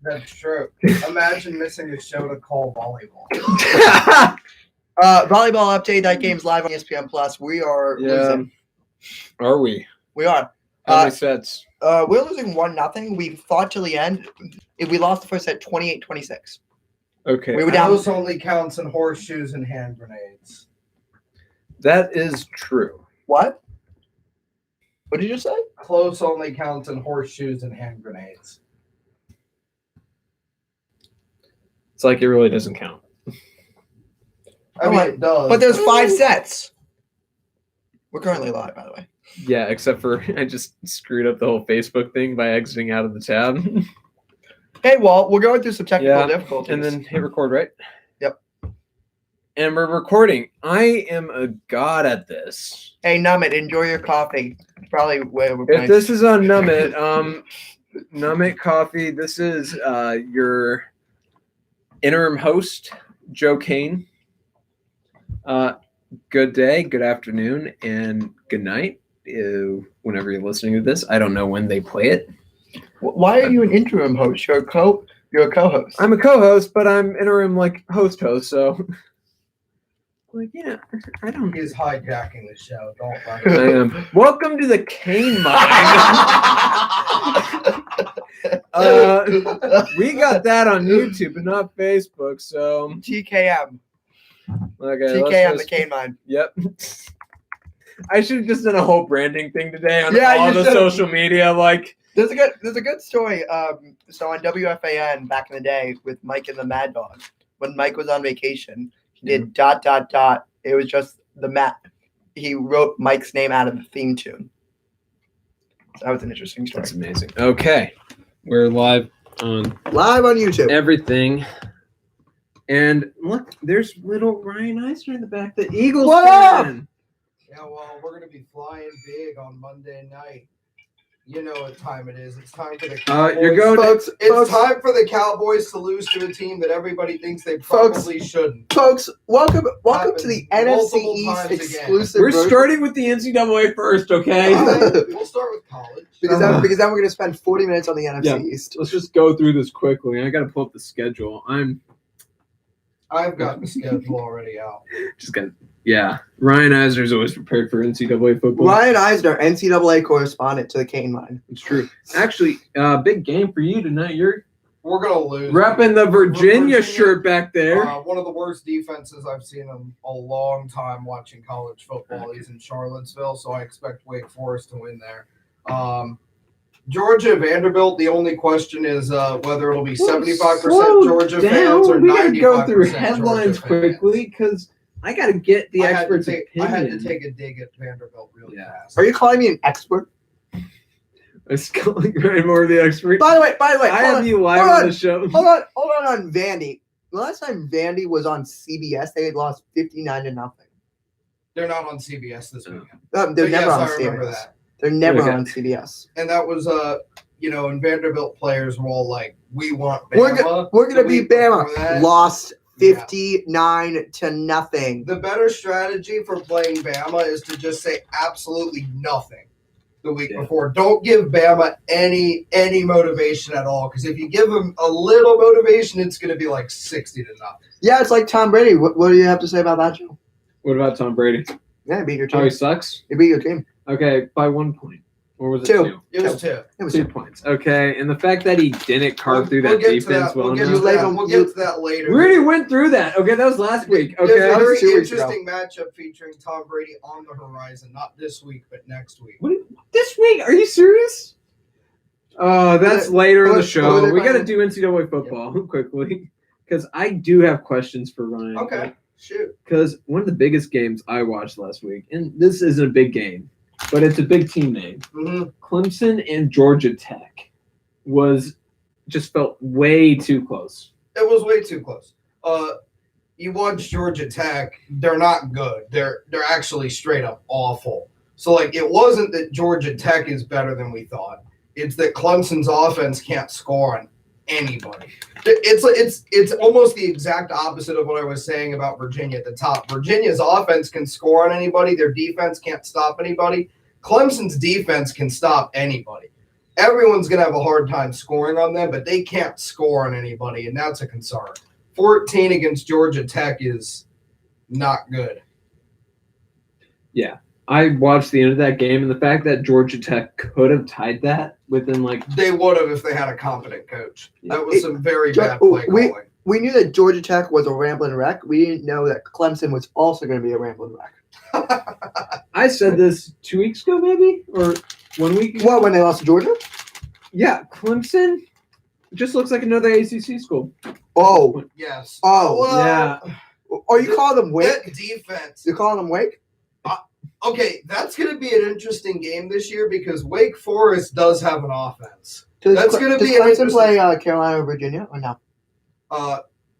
That's true. Imagine missing a show to call volleyball. Volleyball update. That game's live on ESPN Plus. We are losing. Are we? We are. How many sets? We're losing 1-0. We fought till the end. We lost the first set 28-26. Okay. We were down. Close only counts in horseshoes and hand grenades. That is true. What? What did you say? Close only counts in horseshoes and hand grenades. It's like it really doesn't count. I mean, it does. But there's 5 sets. We're currently live, by the way. Yeah, except for I just screwed up the whole Facebook thing by exiting out of the tab. Hey, Walt, we're going through some technical difficulties. And then hit record, right? Yep. And we're recording. I am a god at this. Hey, Nummit, enjoy your coffee. Probably where we're playing. If this is on Nummit, Nummit Coffee, this is your interim host, Joe Kane. Good day, good afternoon, and good night. Whenever you're listening to this, I don't know when they play it. Why are you an interim host? You're a co-host. I'm a co-host, but I'm interim host. So, yeah, I don't. He's hijacking the show. Don't let I him. am. Welcome to the Kane Mine. We got that on YouTube and not Facebook. So TKM. Okay, TKM, the Kane Mine. Yep. I should have just done a whole branding thing today on Yeah, all you the should. social media. There's a good story. So on WFAN back in the day with Mike and the Mad Dog, when Mike was on vacation, he did ... It was just the Matt. He wrote Mike's name out of the theme tune. So that was an interesting story. That's amazing. Okay, we're live on YouTube. everything. And look, there's little Ryan Eisner in the back, the Eagles What fan. Yeah, well, we're going to be flying big on Monday night. You know what time it is. It's time for the Cowboys. You're going folks, It's time for the Cowboys to lose to a team that everybody thinks they probably shouldn't. Folks, welcome to the Happens NFC multiple East times exclusive. We're version. starting with the NCAA first, okay? We'll start with college. because then we're going to spend 40 minutes on the NFC Yeah. East. Let's just go through this quickly. I got to pull up the schedule. I've got the schedule already out. Yeah. Ryan Eisner's always prepared for NCAA football. Ryan Eisner, NCAA correspondent to the Kane Mine. It's true. Actually, big game for you tonight. You're We're going to lose. repping the Virginia Virginia, shirt back there. One of the worst defenses I've seen in a long time watching college football. He's in Charlottesville, so I expect Wake Forest to win there. Georgia Vanderbilt, the only question is whether it'll be 75% Georgia fans or 95% We got to go through Georgia headlines fans. quickly because I got to get the I had to expert's opinion. I had to take a dig at Vanderbilt really fast. Are you calling me an expert? It's calling Ryan more the expert. By the way, I have you live on the show. Hold on, Vandy. The last time Vandy was on CBS, they had lost 59-0. They're not on CBS this weekend. They're But never yes, on I remember CBS. that. They're never Okay. on CBS. And that was, and Vanderbilt players were all like, we want Bama. We're gonna The beat week before Bama. that- Lost Yeah. 59-0. The better strategy for playing Bama is to just say absolutely nothing the week before. Don't give Bama any motivation at all, because if you give them a little motivation, it's going to be like 60-0. Yeah, it's like Tom Brady. What do you have to say about that, Joe? What about Tom Brady? Yeah, he beat your Oh, team. he sucks? He beat your team. Okay, by 1 point. Or was it 2? It was 2. It was 2 points. Okay, and the fact that he didn't carve through that defense well We'll get enough. to that later. We already went through that. Okay, that was last week. There's Okay. a very 2 weeks ago. interesting matchup featuring Tom Brady on the horizon. Not this week, but next week. This week? Are you serious? Oh, that's later in the show. We got to playing? do NCAA football quickly because I do have questions for Ryan. Okay, shoot. Because one of the biggest games I watched last week, and this isn't a big game, but it's a big team name. Mm-hmm. Clemson and Georgia Tech just felt way too close. It was way too close. You watch Georgia Tech; they're not good. They're actually straight up awful. So it wasn't that Georgia Tech is better than we thought. It's that Clemson's offense can't score on anybody. It's almost the exact opposite of what I was saying about Virginia at the top. Virginia's offense can score on anybody. Their defense can't stop anybody. Clemson's defense can stop anybody. everyone's going to have a hard time scoring on them, but they can't score on anybody, and that's a concern. 14 against Georgia Tech is not good. Yeah. I watched the end of that game, and the fact that Georgia Tech could have tied that within They would have if they had a competent coach. That was some very bad play calling. We knew that Georgia Tech was a rambling wreck. We didn't know that Clemson was also going to be a rambling wreck. I said this 2 weeks ago, maybe, or 1 week ago. What, when they lost to Georgia? Yeah, Clemson just looks like another ACC school. Oh. Yes. Oh. Well, Yeah. Are you calling them Wake? That defense. You're calling them Wake? Okay, that's going to be an interesting game this year because Wake Forest does have an offense. Does be Clemson play Carolina or Virginia or no?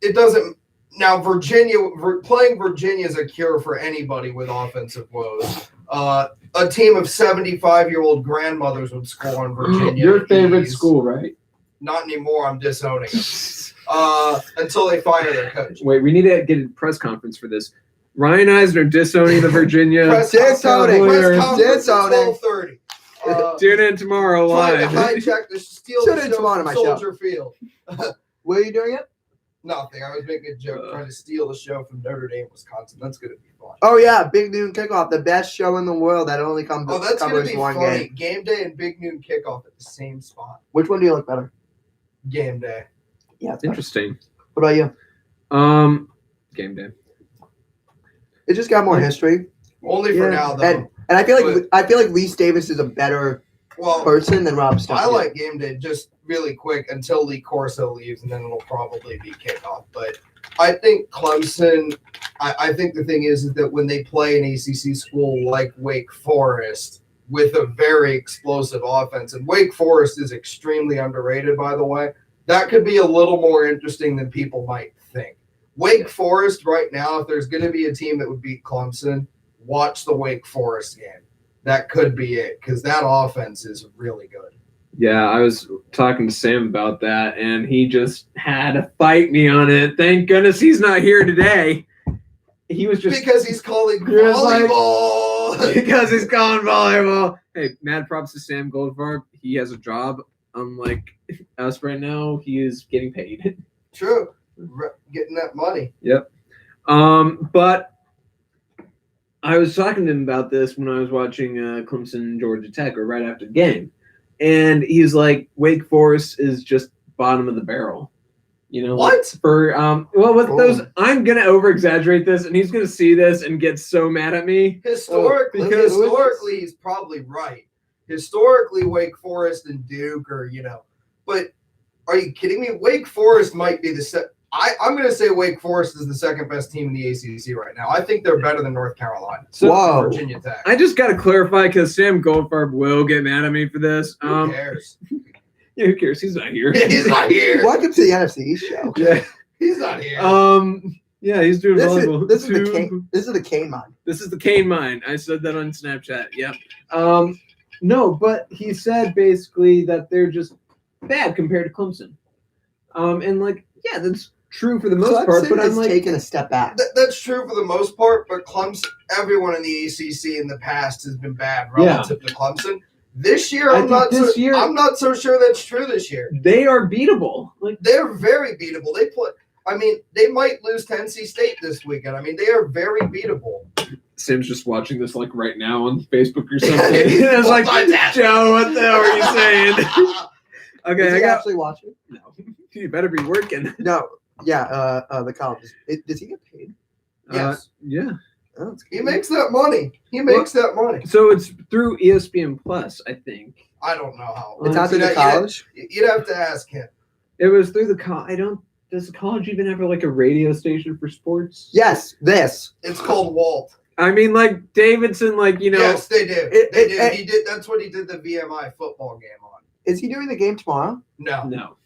It doesn't. Now, playing Virginia is a cure for anybody with offensive woes. A team of 75-year-old grandmothers would score on Virginia. Your favorite school, right? Not anymore. I'm disowning them. Until they fire their coach. Wait, we need to get a press conference for this. Ryan Eisner disowning the Virginia Disowning. Cavaliers. Press conference at 12:30. Tune in tomorrow Trying to live. hijack the steal Tune the in show tomorrow from on my show. Soldier Field. Where are you doing it? Nothing. I was making a joke trying to steal the show from Notre Dame, Wisconsin. That's going to be fun. Oh, yeah. Big Noon Kickoff, the best show in the world that only That's going to covers be one funny. game. Game day and Big Noon Kickoff at the same spot. Which one do you like better? Game day. Yeah, it's better. Interesting. What about you? Game day. It just got more history. Only for now, though. And I feel like Reese Davis is a better person than Rob Stone. I like game day just really quick until Lee Corso leaves, and then it'll probably be kickoff. But I think Clemson. I think the thing is that when they play an ACC school like Wake Forest with a very explosive offense, and Wake Forest is extremely underrated, by the way, that could be a little more interesting than people might think. Wake Forest right now, if there's going to be a team that would beat Clemson, watch the Wake Forest game. That could be it because that offense is really good. Yeah, I was talking to Sam about that, and he just had to fight me on it. Thank goodness he's not here today. He was just because he's calling volleyball. Because he's calling volleyball. Hey, mad props to Sam Goldfarb. He has a job. Unlike us right now, he is getting paid. True. Getting that money. Yep. But I was talking to him about this when I was watching Clemson Georgia Tech, or right after the game, and he's like, "Wake Forest is just bottom of the barrel." You know what? For with those, I'm gonna over exaggerate this, and he's gonna see this and get so mad at me. Historically, he's probably right. Historically, Wake Forest and Duke, but are you kidding me? Wake Forest might be the I'm going to say Wake Forest is the second best team in the ACC right now. I think they're better than North Carolina. Virginia Tech. I just got to clarify because Sam Goldfarb will get mad at me for this. Who cares? Yeah, who cares? He's not here. He's not here. Welcome to the NFC East show. Yeah, he's not here. Yeah, he's doing volleyball. This is the Cane Mine. This is the Cane Mine. I said that on Snapchat. Yep. No, but he said basically that they're just bad compared to Clemson. And yeah, that's true for the most part, but I'm taking a step back. That's true for the most part, but Clemson, everyone in the ACC in the past has been bad relative to Clemson. This year, I'm not so sure that's true this year. They are beatable. They're very beatable. They might lose to NC State this weekend. They are very beatable. Sam's just watching this right now on Facebook or something. It's like, Joe, what the hell are you saying? Okay, Is he actually watching? No, you better be working. No, yeah, the college. Does he get paid? Yes. Yeah. Oh, he makes that money. That money. So it's through ESPN Plus, I think. I don't know how. It's out through the college? You'd have to ask him. It was through the college. Does the college even have a radio station for sports? Yes, this. It's called Walt. Davidson, Yes, they do. They do. He did. That's what he did the VMI football game on. Is he doing the game tomorrow? No.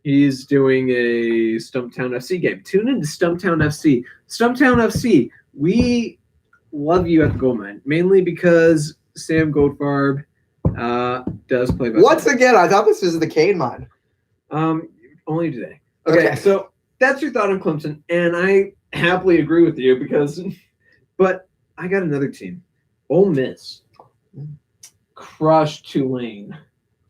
He's doing a Stumptown FC game. Tune in to Stumptown FC. Stumptown FC, we love you at the goal mine, mainly because Sam Goldfarb does play basketball. Once again, I thought this was the Cane Mine. Only today. Okay, so that's your thought on Clemson, and I happily agree with you but I got another team. Ole Miss crushed Tulane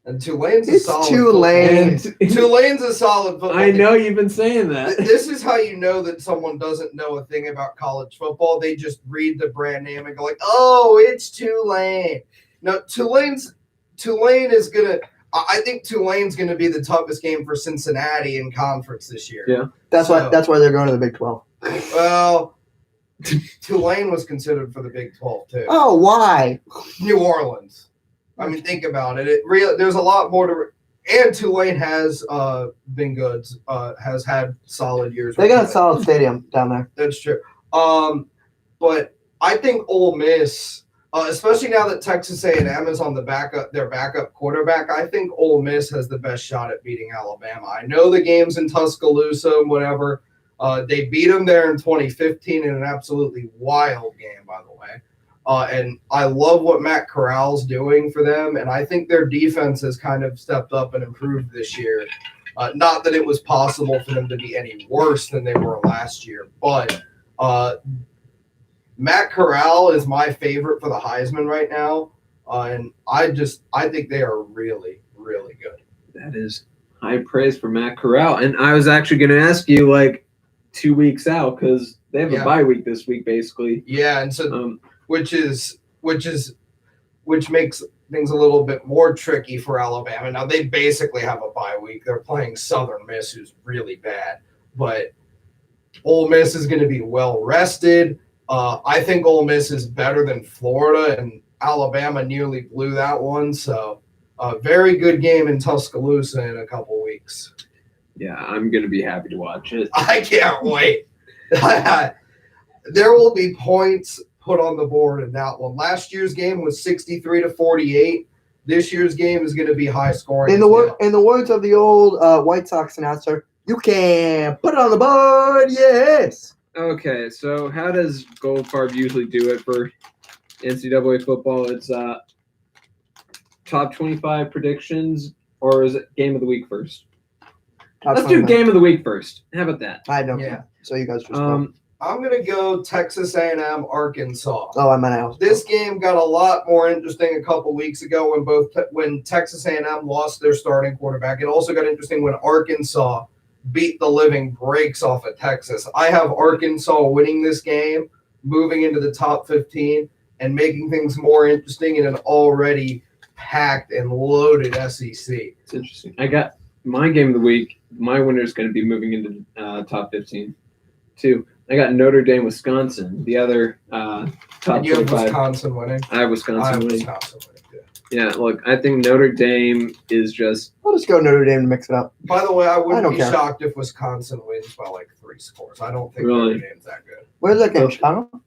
And Tulane's a It's solid Tulane. football. Tulane's a solid football. I know team. you've been saying that. This is how you know that someone doesn't know a thing about college football. They just read the brand name and go like, "Oh, it's Tulane." No, Tulane is gonna. I think Tulane's gonna be the toughest game for Cincinnati in conference this year. Yeah. That's why they're going to the Big 12. Well, Tulane was considered for the Big 12 too. Oh, why? New Orleans. I mean, think about it. There's a lot more to. And Tulane has been good. Has had solid years. They got a solid stadium down there. That's true. But I think Ole Miss, especially now that Texas A&M is on their backup quarterback, I think Ole Miss has the best shot at beating Alabama. I know the game's in Tuscaloosa and whatever. They beat them there in 2015 in an absolutely wild game, by the way. And I love what Matt Corral's doing for them, and I think their defense has kind of stepped up and improved this year. Not that it was possible for them to be any worse than they were last year, but Matt Corral is my favorite for the Heisman right now, and I think they are really, really good. That is high praise for Matt Corral. And I was actually going to ask you, like, 2 weeks out, because they have a bye week this week, basically. Yeah, and so which makes things a little bit more tricky for Alabama. Now they basically have a bye week. They're playing Southern Miss, who's really bad, but Ole Miss is going to be well rested. I think Ole Miss is better than Florida, and Alabama nearly blew that one. So a very good game in Tuscaloosa in a couple weeks. Yeah, I'm going to be happy to watch it. I can't wait. There will be points put on the board in that one. Last year's game was 63-48. This year's game is going to be high scoring. In the words of the old White Sox announcer, you can put it on the board, yes. Okay, so how does Goldfarb usually do it for NCAA football? It's top 25 predictions, or is it game of the week first? Let's do game of the week first. How about that? I don't care. So you guys just go. I'm going to go Texas A&M, Arkansas. Oh, I meant else. This game got a lot more interesting a couple weeks ago when Texas A&M lost their starting quarterback. It also got interesting when Arkansas beat the living breaks off of Texas. I have Arkansas winning this game, moving into the top 15, and making things more interesting in an already packed and loaded SEC. It's interesting. I got my game of the week. My winner is going to be moving into top 15, too. I got Notre Dame, Wisconsin. The other top and you 25. have Wisconsin winning? I have Wisconsin winning. Wisconsin winning, yeah. Yeah, look, I think Notre Dame is just... I'll just go Notre Dame to mix it up. By the way, I wouldn't be care. shocked if Wisconsin wins by like 3 scores. I don't think Really? Notre Dame's that good. Where's that game, Chicago?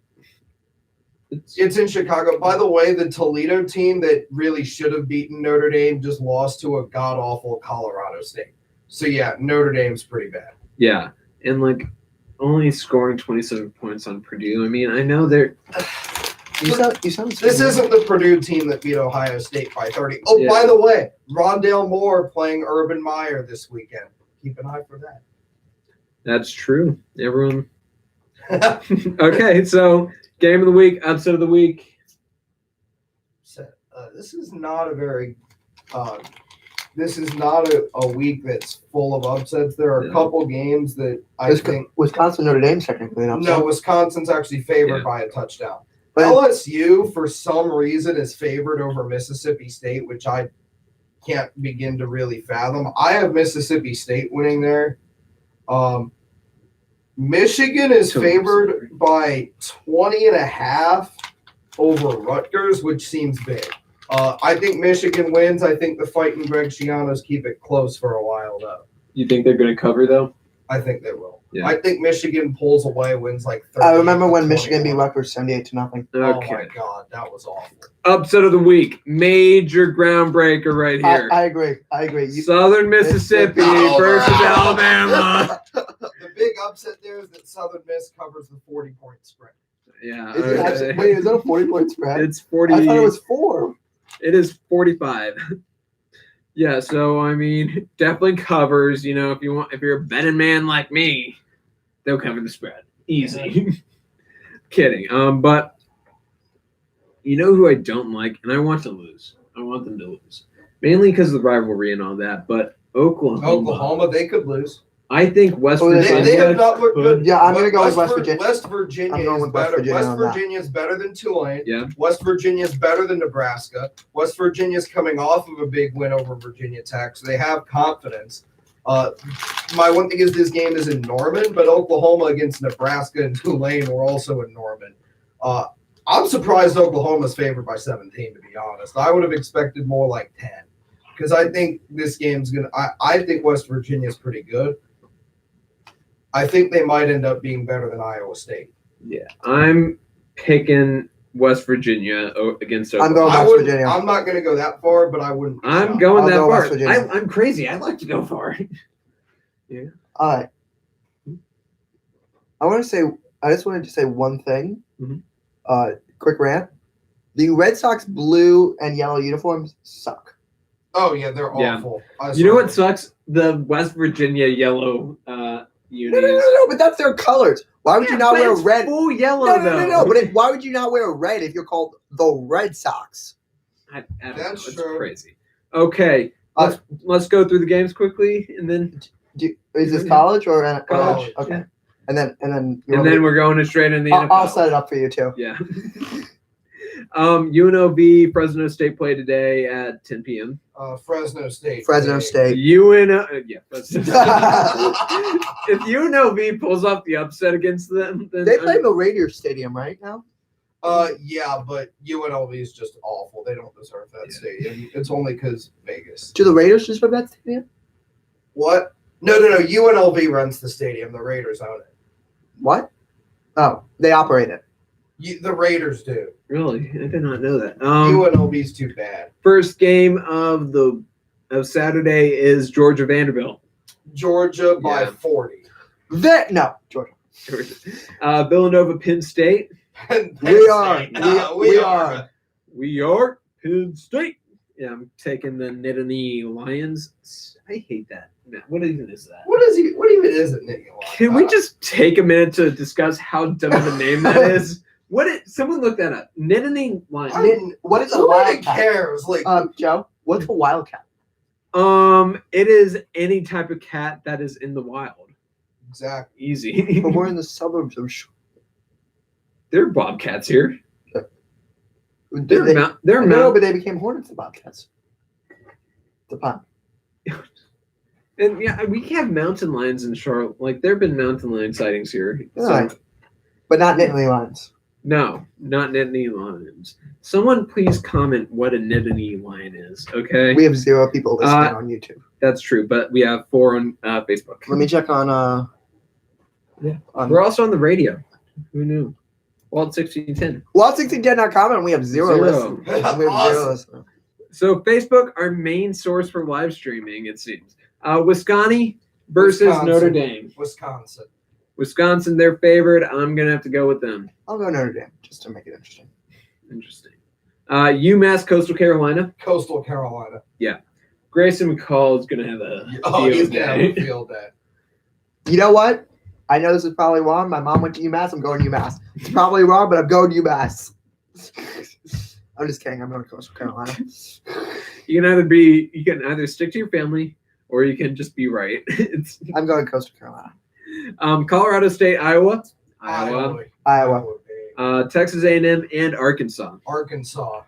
It's in Chicago. By the way, the Toledo team that really should have beaten Notre Dame just lost to a god-awful Colorado State. So, yeah, Notre Dame's pretty bad. Yeah, and like only scoring 27 points on Purdue. I mean, I know they're... You sound This isn't the Purdue team that beat Ohio State by 30. Oh, Yeah. by the way, Rondale Moore playing Urban Meyer this weekend. Keep an eye for that. That's true. Everyone... Okay, so game of the week, upset of the week. This is not a very this is not a week that's full of upsets. There are a couple games that I think Wisconsin Notre Dame technically an upset. no, Wisconsin's actually favored Yeah. by a touchdown. But- LSU for some reason is favored over Mississippi State, which I can't begin to really fathom. I have Mississippi State winning there. Michigan is favored by 20.5 over Rutgers, which seems big. I think Michigan wins. I think the Fighting Greg Schianos keep it close for a while, though. You think they're going to cover, though? I think they will. Yeah. I think Michigan pulls away, wins like 30. I remember when Michigan beat Rutgers 78-0. Oh, Okay. my God. That was awful. Upset of the week. Major groundbreaker right here. I agree. Southern Mississippi Oh, versus wow. Alabama. The big upset there is that Southern Miss covers the 40-point spread. Yeah. Is it actually, wait, is that a 40-point spread? It's 40. I thought it was 4. It is 45. Yeah, so I mean, definitely covers. You know, if you're a betting man like me, they'll cover the spread easy. Kidding. But you know who I don't like, and I want to lose. I want them to lose. mainly because of the rivalry and all that. But Oklahoma, they could lose. I think West Oh, Virginia. They have not looked good. Yeah, I'm gonna go with West Virginia. West Virginia I'm going is with West better. Virginia West on that. Virginia is better than Tulane. Yeah. West Virginia is better than Nebraska. West Virginia is coming off of a big win over Virginia Tech, so they have confidence. My one thing is this game is in Norman, but Oklahoma against Nebraska and Tulane were also in Norman. I'm surprised Oklahoma's favored by 17, to be honest. I would have expected more like 10 because I think this game's going to – I think West Virginia's pretty good. I think they might end up being better than Iowa State. Yeah, I'm picking West Virginia against Oklahoma. I'm going West Virginia. I'm not going to go that far, but I wouldn't. I'm going I'll that go far. West Virginia. I'm crazy. I like to go far. Yeah. All right. I just wanted to say one thing. Mhm. Quick rant. The Red Sox blue and yellow uniforms suck. Oh, yeah, they're Yeah. awful. You know what sucks? The West Virginia yellow unis. No, but that's their colors. Why would you not wear red? Full yellow, No. But why would you not wear red if you're called the Red Sox? I don't That's know. It's true. crazy. Okay, let's go through the games quickly, and then Is this college or College. Okay. Yeah. And then we're going straight in the NFL. I'll set it up for you too. Yeah. UNLV Fresno State play today at 10 p.m. Fresno State. Fresno State. Fresno State. If UNLV pulls off the upset against them, then They play in the Raiders Stadium right now. Yeah, but UNLV is just awful. They don't deserve that stadium. It's only because Vegas. Do the Raiders just run that stadium? What? No. UNLV runs the stadium. The Raiders own it. What? Oh, they operate it. The Raiders do. Really, I did not know that. UNLV's too bad. First game of Saturday is Georgia Vanderbilt. Georgia by Yeah. 40. Georgia. Villanova Penn State. We are. We are Penn State. Yeah, I'm taking the Nittany Lions. I hate that. Man, what even is that? What even is it, Nittany Lions? Can we just take a minute to discuss how dumb of a name that is? Someone look that up. Nittany Lions. What is a Nobody wildcat? cares. Like, Joe, what's a wildcat? It is any type of cat that is in the wild. exactly. Easy. But we're in the suburbs of. There are bobcats here. They're They're but they became hornets. The bobcats. The pun. And yeah, we have mountain lions in Charlotte. Like there have been mountain lion sightings here. So, Right. But not Nittany Lions. no, not Nittany lions. Someone please comment what a Nittany lion is. Okay, We have 0 people listening on YouTube. that's true, but we have 4 on Facebook. Let me check on. Yeah. On, We're also on the radio. Who knew? Walt 1610. Walt 16 did not comment. And we have 0 listeners. We have 0 Awesome. listeners. So Facebook, our main source for live streaming, it seems. Wisconsin versus Wisconsin. Notre Dame. Wisconsin, their favorite. I'm gonna have to go with them. I'll go Notre Dame just to make it interesting. Interesting. UMass, Coastal Carolina. Coastal Carolina. Grayson McCall is gonna have a He's field gonna have day. a field day. You know what? I know this is probably wrong. My mom went to UMass. I'm going to UMass. It's probably wrong, but I'm going to UMass. I'm just kidding. I'm going to Coastal Carolina. You can either stick to your family or you can just be right. I'm going Coastal Carolina. Colorado State, Iowa, Texas A&M, and Arkansas.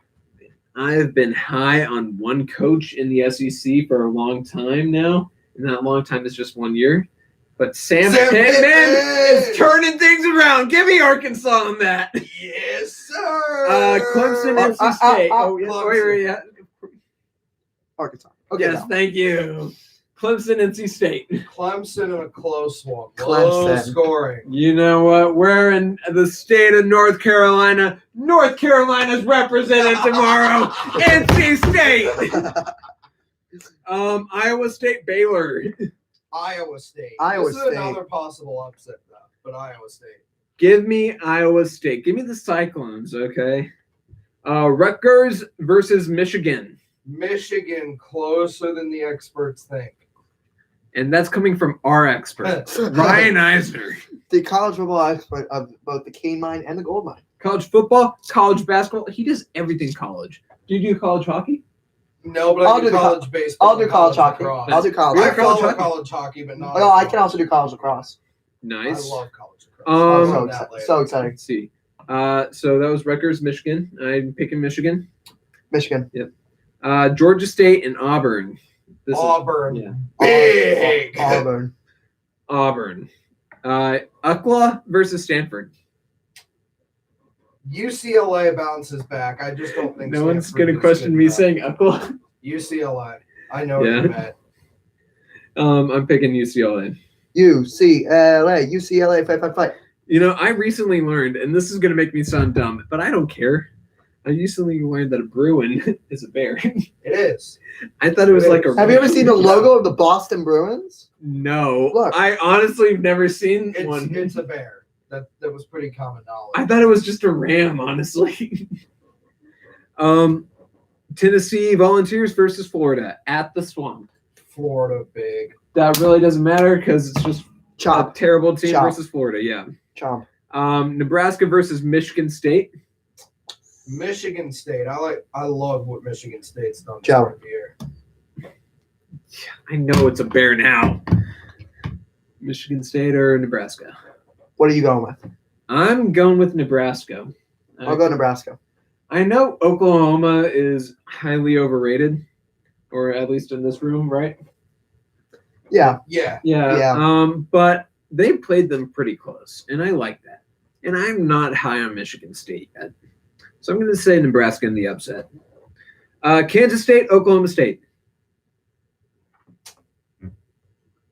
I've been high on one coach in the SEC for a long time now, and that long time is just 1 year. But Sam Pittman is turning things around. Give me Arkansas on that. Yes, sir. Clemson, NC State. Clemson. Arkansas. Okay. Yes, thank you. Clemson, NC State. Clemson in a close one. Clemson. Low scoring. You know what? We're in the state of North Carolina. North Carolina's represented tomorrow. NC State. Iowa State, Baylor. Iowa State. Iowa This is State. another possible upset, though, but Iowa State. Give me Iowa State. Give me the Cyclones, okay? Rutgers versus Michigan. Michigan closer than the experts think. And that's coming from our expert, Ryan Eisner. The college football expert of both the cane mine and the gold mine. College football, college basketball. He does everything college. Do you do college hockey? No, but I'll I do do the college baseball. I'll do college hockey. lacrosse. I'll do college. We I have college follow hockey. college hockey, but not. Oh, I can also do college lacrosse. Nice. I love college lacrosse. Um, I'll So run that excited. later. So excited. Let's see. So that was Rutgers, Michigan. I'm picking Michigan. Michigan. Georgia State and Auburn. This Auburn. yeah. Big. Auburn. Auburn. UCLA versus Stanford. UCLA bounces back. I just don't think No one's Stanford gonna is question good me enough. saying UCLA. UCLA. I know Yeah. what you meant. I'm picking UCLA. UCLA, fight. You know, I recently learned, and this is gonna make me sound dumb, but I don't care. I recently learned that a Bruin is a bear. It is. I thought it was like a. Have you ever seen the logo of the Boston Bruins? No, Look. I honestly have never seen one. It's a bear. That was pretty common knowledge. I thought it was just a ram, honestly. Tennessee Volunteers versus Florida at the Swamp. Florida big. That really doesn't matter because it's just a Chomp. terrible team Chomp. versus Florida. Yeah. Chomp. Nebraska versus Michigan State. Michigan State. I love what Michigan State's done this Joe. time of year. I know it's a bear now. Michigan State or Nebraska? What are you going with? I'm going with Nebraska. I'll go Nebraska. I know Oklahoma is highly overrated, or at least in this room, right? Yeah. Yeah. Yeah. But they played them pretty close, and I like that. And I'm not high on Michigan State yet. So I'm going to say Nebraska in the upset. Kansas State, Oklahoma State.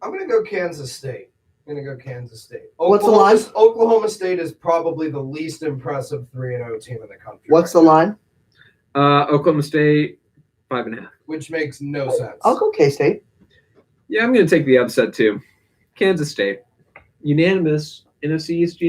I'm gonna go Kansas State. What's the line? Oklahoma State is probably the least impressive 3-0 team in the country. What's right the now, line? Oklahoma State, 5.5. Which makes no sense. I'll go K-State. Yeah, I'm going to take the upset too. Kansas State. Unanimous. NFC East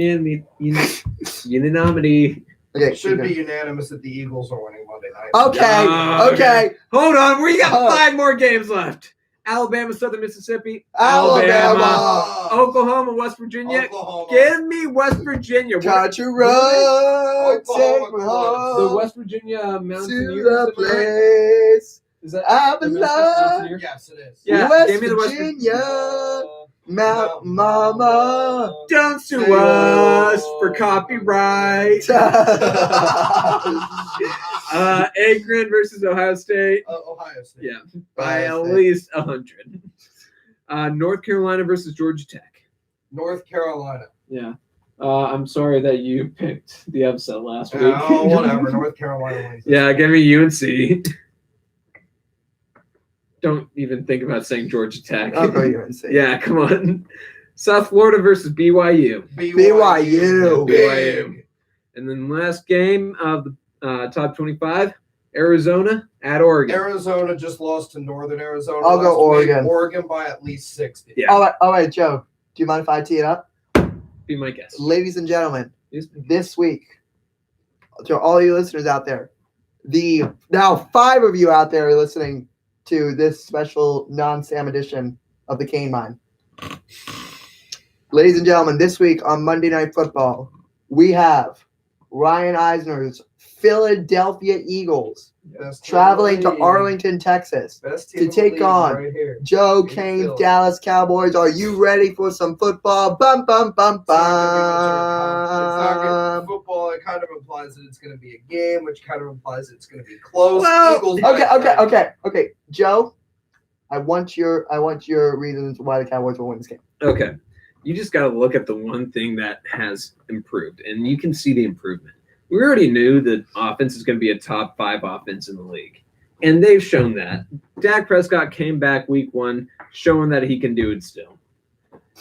unanimity. Okay. It should be unanimous that the Eagles are winning Monday night. Okay. Okay. Hold on. We got Oh. 5 more games left. Alabama, Southern Mississippi. Alabama. Oklahoma, West Virginia. Oklahoma. Give me West Virginia. Got you run. Oklahoma Take me The home West Virginia to Mountaineers. the place Is that I the belong. Mountaineers? Yes, it is. Yeah, West give me the West Virginia. Mount Mama. Don't sue us for copyright. Akron versus Ohio State. Ohio State. Yeah, by Ohio at State. least 100. North Carolina versus Georgia Tech. North Carolina. Yeah. I'm sorry that you picked the upset last week. Oh, whatever. North Carolina wins. Yeah, give me UNC. Don't even think about saying Georgia Tech. I'll go UNC. Yeah, come on. South Florida versus BYU. BYU. Big. And then last game of the top 25, Arizona at Oregon. Arizona just lost to Northern Arizona. I'll go last week. Oregon. Oregon by at least 60. Yeah. All right, Joe. Do you mind if I tee it up? Be my guest. Ladies and gentlemen, Yes. this week, to all you listeners out there, the now 5 of you out there are listening to this special non-Sam edition of the Cane Mine. Ladies and gentlemen, this week on Monday Night Football, we have Ryan Eisner's Philadelphia Eagles Best team traveling in to the league. Arlington, Texas. Best to team in the take league on right here. Joe In Kane's Philly. Dallas Cowboys. Are you ready for some football? Bum, bum, bum, It's not gonna be much of a bum. football. It kind of implies that it's going to be a game, which kind of implies it's going to be close. Well, Eagles by okay. Joe, I want your reasons why the Cowboys will win this game. Okay. You just got to look at the one thing that has improved, and you can see the improvement. We already knew that offense is going to be a top 5 offense in the league, and they've shown that. Dak Prescott came back week 1, showing that he can do it still.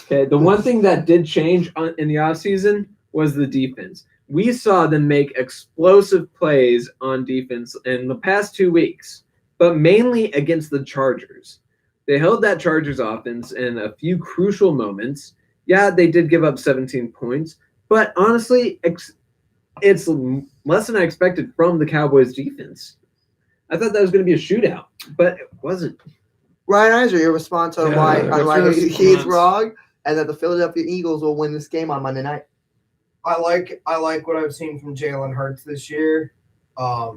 Okay, the one thing that did change in the offseason was the defense. We saw them make explosive plays on defense in the past 2 weeks, but mainly against the Chargers. They held that Chargers offense in a few crucial moments. Yeah, they did give up 17 points, but honestly, it's less than I expected from the Cowboys defense. I thought that was going to be a shootout, but it wasn't. Ryan Eisner, your response on why what's your he's response? wrong and that the Philadelphia Eagles will win this game on Monday night. I like what I've seen from Jalen Hurts this year. I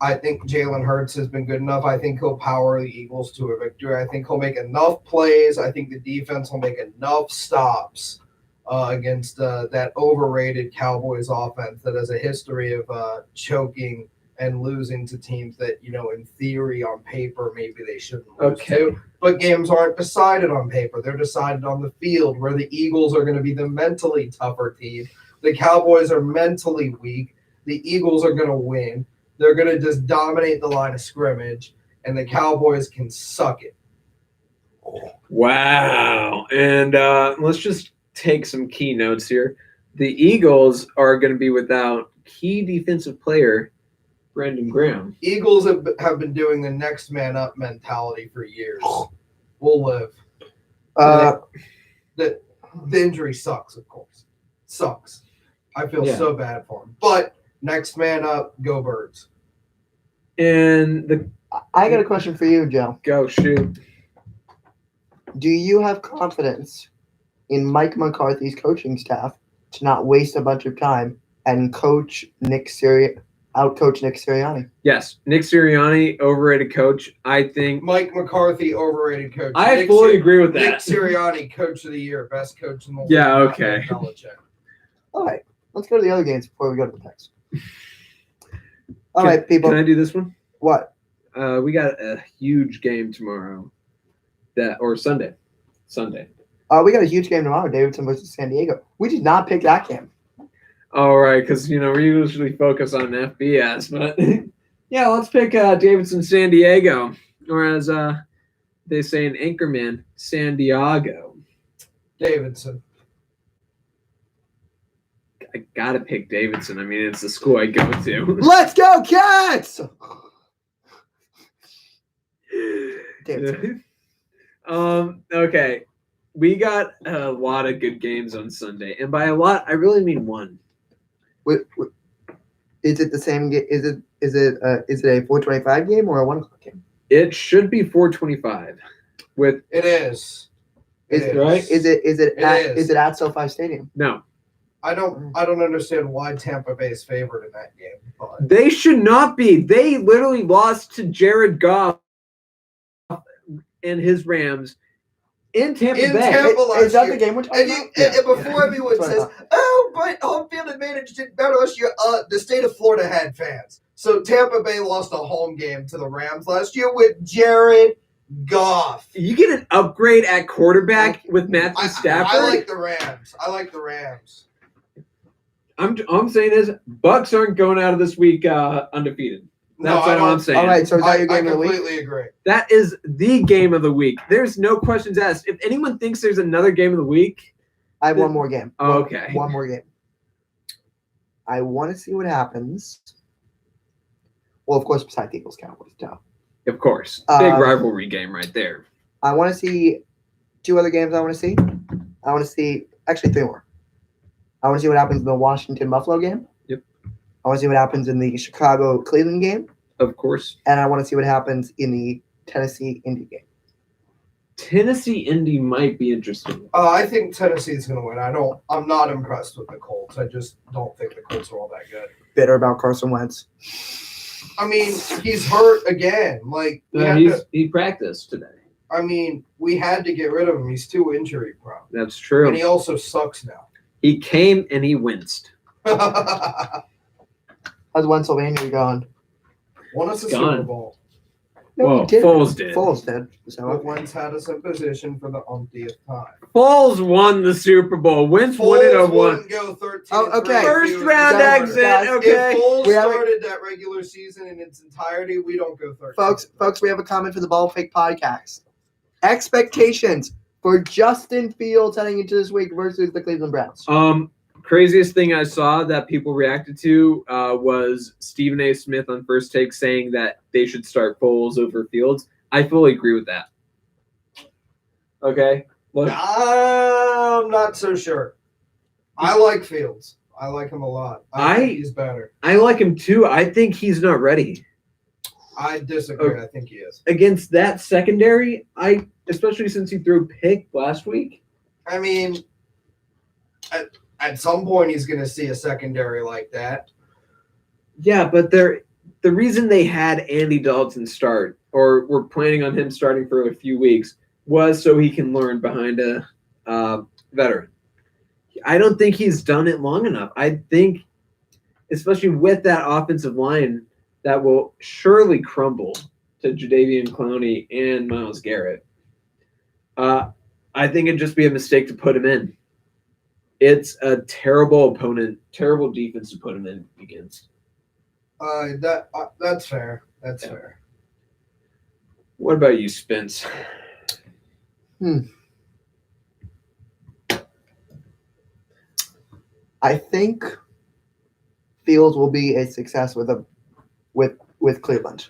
I think Jalen Hurts has been good enough. I think he'll power the Eagles to a victory. I think he'll make enough plays. I think the defense will make enough stops against that overrated Cowboys offense that has a history of choking and losing to teams that, in theory, on paper, maybe they shouldn't lose to. But games aren't decided on paper. They're decided on the field, where the Eagles are going to be the mentally tougher team. The Cowboys are mentally weak. The Eagles are going to win. They're going to just dominate the line of scrimmage, and the Cowboys can suck it. Wow. And let's just take some key notes here. The Eagles are going to be without key defensive player Brandon Graham. Eagles have been doing the next man up mentality for years. We'll live. The injury sucks, of course. Sucks. I feel so bad for him. But next man up, go Birds. And I got a question for you, Joe. Go shoot. Do you have confidence in Mike McCarthy's coaching staff to not waste a bunch of time and out-coach Nick Sirianni? Yes, Nick Sirianni, overrated coach. I think Mike McCarthy, overrated coach. I fully agree with that. Nick Sirianni, coach of the year, best coach in the world. Yeah, okay. All right, let's go to the other games before we go to the text. All right, people. Can I do this one? What? We got a huge game tomorrow. Sunday. We got a huge game tomorrow, Davidson versus San Diego. We did not pick that game. All right, because we usually focus on FBS, but yeah, let's pick Davidson San Diego, or as they say in Anchorman, San Diego. Davidson. I gotta pick Davidson. I mean, it's the school I go to. Let's go, Cats! Davidson. Okay. We got a lot of good games on Sunday, and by a lot, I really mean one. Is it the same game? Is it a 4:25 game or a 1 o'clock game? It should be 4:25. It is. Right? Is it at SoFi Stadium? No. I don't understand why Tampa Bay is favored in that game. But They should not be. They literally lost to Jared Goff and his Rams in Tampa Bay. Is that the game we're talking about? And before everyone says, "Oh, but home field advantage did better last year," the state of Florida had fans. So Tampa Bay lost a home game to the Rams last year with Jared Goff. You get an upgrade at quarterback with Matthew Stafford. I like the Rams. I'm saying is Bucks aren't going out of this week undefeated. That's all I'm saying. All right, so is that your game of the week? I completely agree. That is the game of the week. There's no questions asked. If anyone thinks there's another game of the week, I have one more game. Okay. One more game. I want to see what happens. Well, of course, besides the Eagles Cowboys, duh. Of course. Big rivalry game right there. I want to see two other games I want to see. I want to see actually three more. I want to see what happens in the Washington Buffalo game. Yep. I want to see what happens in the Chicago Cleveland game. Of course. And I want to see what happens in the Tennessee Indy game. Tennessee Indy might be interesting. I think Tennessee's going to win. I'm not impressed with the Colts. I just don't think the Colts are all that good. Bitter about Carson Wentz. I mean, he's hurt again. Like he practiced today. I mean, we had to get rid of him. He's too injury prone. That's true. And he also sucks now. He came and he winced. How's Pennsylvania gone? Won us a Super Bowl. No, Foles did. Foles did. But Wentz had us in position for the umpteenth time. Foles won the Super Bowl. Wentz wouldn't have won. Go 13. Okay. First round exit. Okay. If Foles started that regular season in its entirety, we don't go 13. Folks, we have a comment for the Ball Fake podcast. Expectations for Justin Fields heading into this week versus the Cleveland Browns. Craziest thing I saw that people reacted to was Stephen A. Smith on First Take saying that they should start Foles over Fields. I fully agree with that. Okay. Look. I'm not so sure. I like Fields. I like him a lot. I think he's better. I like him too. I think he's not ready. I disagree. I think he is. Against that secondary, especially since he threw a pick last week. I mean, at some point he's going to see a secondary like that. Yeah, but the reason they had Andy Dalton start, or were planning on him starting for a few weeks, was so he can learn behind a veteran. I don't think he's done it long enough. I think, especially with that offensive line, that will surely crumble to Jadeveon Clowney and Myles Garrett. I think it'd just be a mistake to put him in. It's a terrible opponent, terrible defense to put him in against. That's fair. That's fair. What about you, Spence? I think Fields will be a success with Cleveland.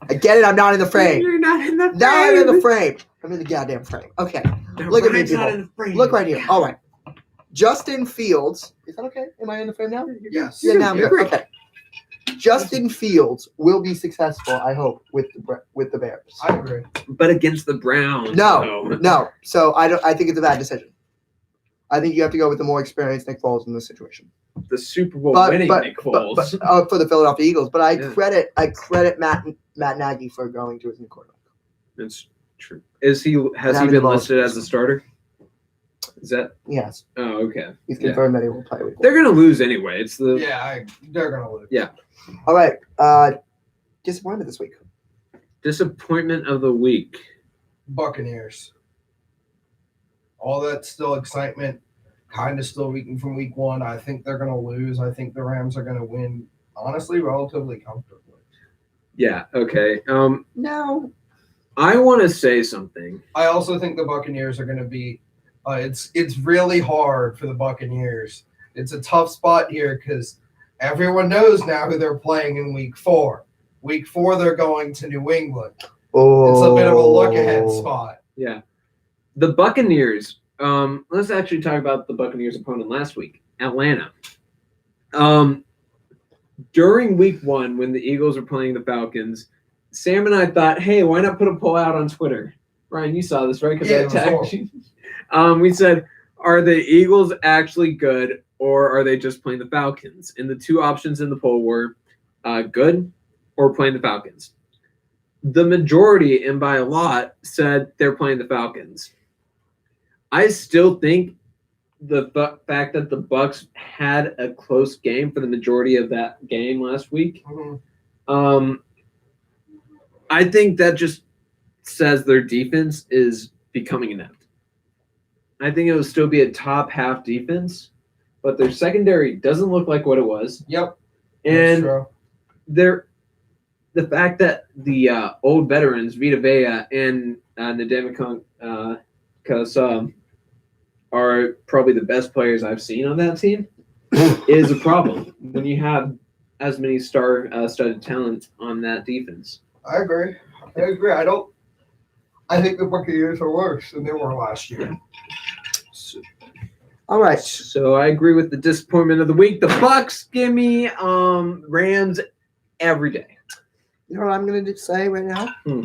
I get it. I'm not in the frame. You're not in the frame. Now I'm in the frame. I'm in the goddamn frame. Okay. Look at me, Ryan's not people. in the frame. Look right here. All right. Justin Fields. Is that okay? Am I in the frame now? Yes. Yeah, now I'm You're good. great. Okay. Justin Fields will be successful, I hope, with the Bears. I agree. But against the Browns. No. So I think it's a bad decision. I think you have to go with the more experienced Nick Foles in this situation. The Super Bowl But winning Nick Foles. but for the Philadelphia Eagles. But I Yeah. credit Matt Nagy for going to his new quarterback. That's true. Has he been listed as a starter? Is that? Yes, Oh, okay. he's confirmed that he will play. They're gonna lose anyway. It's the They're gonna lose. Yeah. All right. Disappointment this week. disappointment of the week. Buccaneers. All that still excitement, kind of still weakened from week one. I think they're going to lose. I think the Rams are going to win, honestly, relatively comfortably. Yeah. Okay. No. I want to say something. I also think the Buccaneers are going to be. It's really hard for the Buccaneers. It's a tough spot here because everyone knows now who they're playing in week 4. Week 4, they're going to New England. Oh. It's a bit of a look-ahead spot. Yeah. The Buccaneers. Let's actually talk about the Buccaneers' opponent last week, Atlanta. During week 1, when the Eagles were playing the Falcons, Sam and I thought, hey, why not put a poll out on Twitter? Ryan, you saw this, right? Because I tagged you. We said, are the Eagles actually good, or are they just playing the Falcons? And the two options in the poll were good or playing the Falcons. The majority, and by a lot, said they're playing the Falcons. I still think the fact that the Bucs had a close game for the majority of that game last week, I think that just says their defense is becoming inept. I think it will still be a top half defense, but their secondary doesn't look like what it was. Yep. And the fact that the old veterans, Vita Vea and Ndamukong are probably the best players I've seen on that team is a problem when you have as many star-studded talent on that defense. I agree. I think the Buccaneers are worse than they were last year. All right. So I agree with the disappointment of the week. The Bucs give me Rams every day. You know what I'm going to say right now? I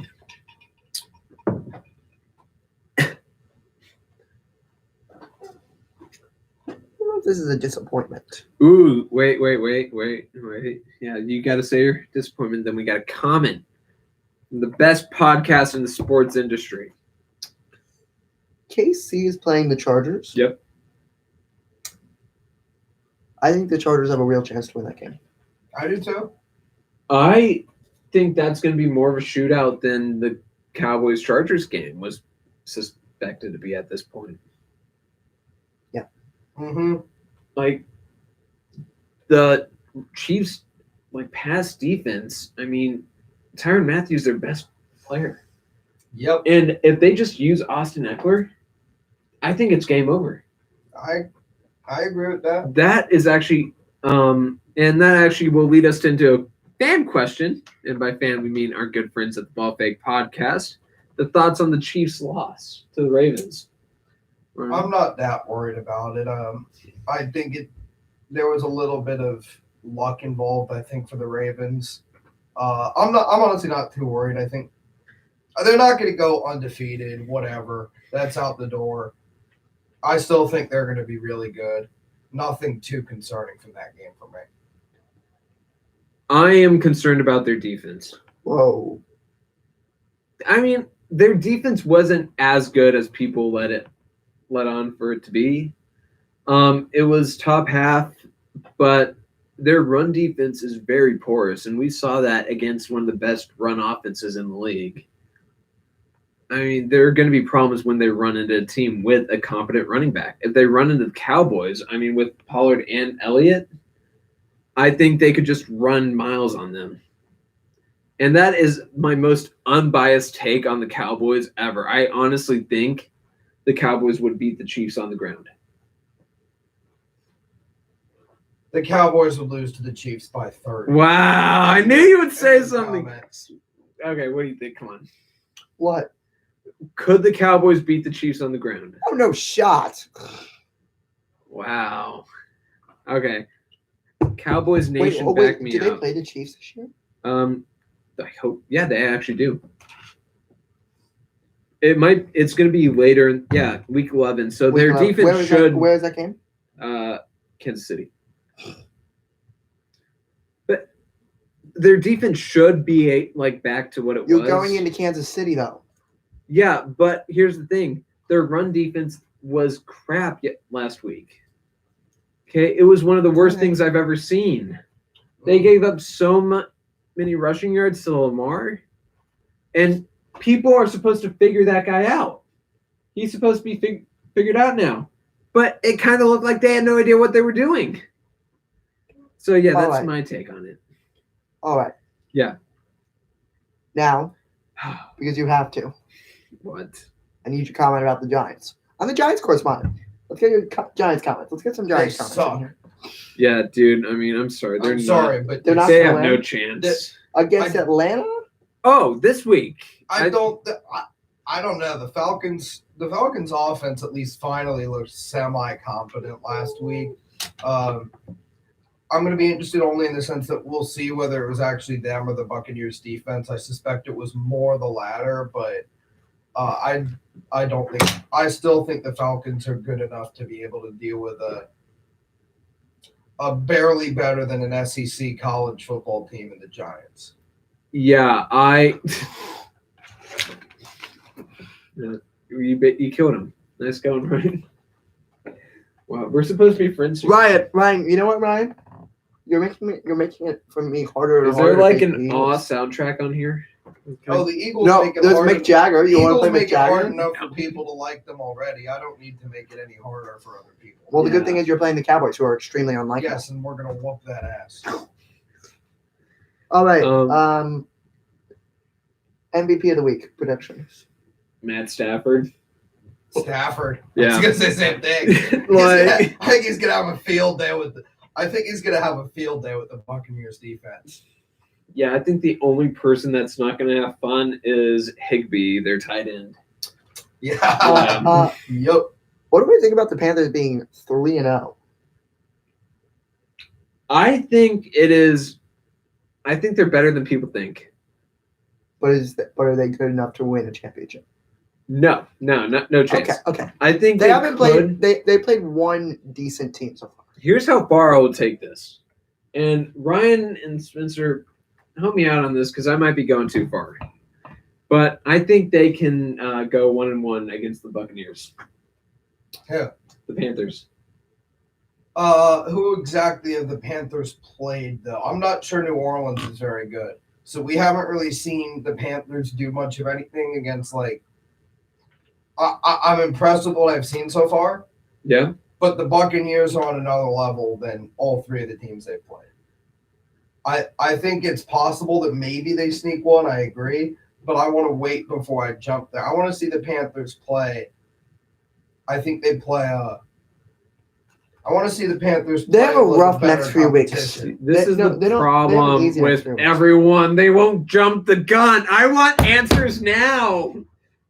don't know if this is a disappointment. Ooh, wait. Yeah, you got to say your disappointment, then we got to comment. The best podcast in the sports industry. KC is playing the Chargers. Yep. I think the Chargers have a real chance to win that game. I do too. I think that's going to be more of a shootout than the Cowboys-Chargers game was suspected to be at this point. Yeah. Mm-hmm. Like, the Chiefs, pass defense, I mean, Tyrann Mathieu is their best player. Yep. And if they just use Austin Eckler, I think it's game over. I agree with that. That is actually and that actually will lead us into a fan question. And by fan, we mean our good friends at the Ball Fake Podcast. The thoughts on the Chiefs' loss to the Ravens. I'm not that worried about it. I think there was a little bit of luck involved, I think, for the Ravens. I'm honestly not too worried. I think they're not going to go undefeated, whatever. That's out the door. I still think they're going to be really good. Nothing too concerning from that game for me. I am concerned about their defense. Whoa. I mean, their defense wasn't as good as people let on for it to be. It was top half, but their run defense is very porous, and we saw that against one of the best run offenses in the league. I mean, there are going to be problems when they run into a team with a competent running back. If they run into the Cowboys, I mean, with Pollard and Elliott, I think they could just run miles on them. And that is my most unbiased take on the Cowboys ever. I honestly think the Cowboys would beat the Chiefs on the ground. The Cowboys would lose to the Chiefs by 30. Wow, I knew you would say Any something. comments? Okay, what do you think? Come on. What? Could the Cowboys beat the Chiefs on the ground? Oh, no shot. Wow. Okay. Cowboys Nation, back me did they up. play the Chiefs this year? I hope. Yeah, they actually do. It's going to be later. Yeah, week 11. So their defense should. Where is that game? Kansas City. But their defense should be back to what it was. You're going into Kansas City though. Yeah, but here's the thing: their run defense was crap last week. Okay, it was one of the worst things I've ever seen. They gave up so many rushing yards to Lamar, and people are supposed to figure that guy out. He's supposed to be figured out now, but it kind of looked like they had no idea what they were doing. So yeah, that's my take on it. All right. Yeah. Now, because you have to. What? I need your comment about the Giants. I'm the Giants correspondent. Let's get your Giants comments. Let's get some Giants comments in here. Yeah, dude. I mean, I'm sorry. I'm sorry, but they're not. They have no chance against Atlanta. Oh, this week. I don't know. The Falcons offense at least finally looked semi-competent last week. I'm going to be interested only in the sense that we'll see whether it was actually them or the Buccaneers defense. I suspect it was more the latter, but I still think the Falcons are good enough to be able to deal with a barely better than an SEC college football team in the Giants. Yeah, you killed him. Nice going, Ryan. Wow, we're supposed to be friends here. Ryan, you know what, Ryan? You're making it for me harder and Is harder. there like an awe soundtrack on here? Okay. Oh, the Eagles make it there's hard. Mick Jagger. You want to play make Mick it hard Jagger? enough for people to like them already. I don't need to make it any harder for other people. Well, the good thing is you're playing the Cowboys, who are extremely unlikable. Yes, and we're gonna whoop that ass. All right. MVP of the week predictions. Matt Stafford. Stafford. Yeah. I was gonna say the same thing. I think he's gonna have a field day with. I think he's gonna have a field day with the Buccaneers defense. Yeah, I think the only person that's not going to have fun is Higbee, their tight end. Yeah. Yep. What do we think about the Panthers being 3-0? I think it is. I think they're better than people think. But are they good enough to win a championship? No chance. Okay. I think they haven't could. played. They played one decent team so far. Here's how far I will take this, and Ryan and Spencer, help me out on this because I might be going too far. But I think they can go 1-1 against the Buccaneers. Yeah. The Panthers. Who exactly have the Panthers played though? I'm not sure New Orleans is very good. So we haven't really seen the Panthers do much of anything against I'm impressed with what I've seen so far. Yeah. But the Buccaneers are on another level than all three of the teams they've played. I think it's possible that maybe they sneak one. I agree. But I want to wait before I jump there. I want to see the Panthers play. I think they play I want to see the Panthers play. They have a rough next few weeks. This is the problem with everyone. They won't jump the gun. I want answers now.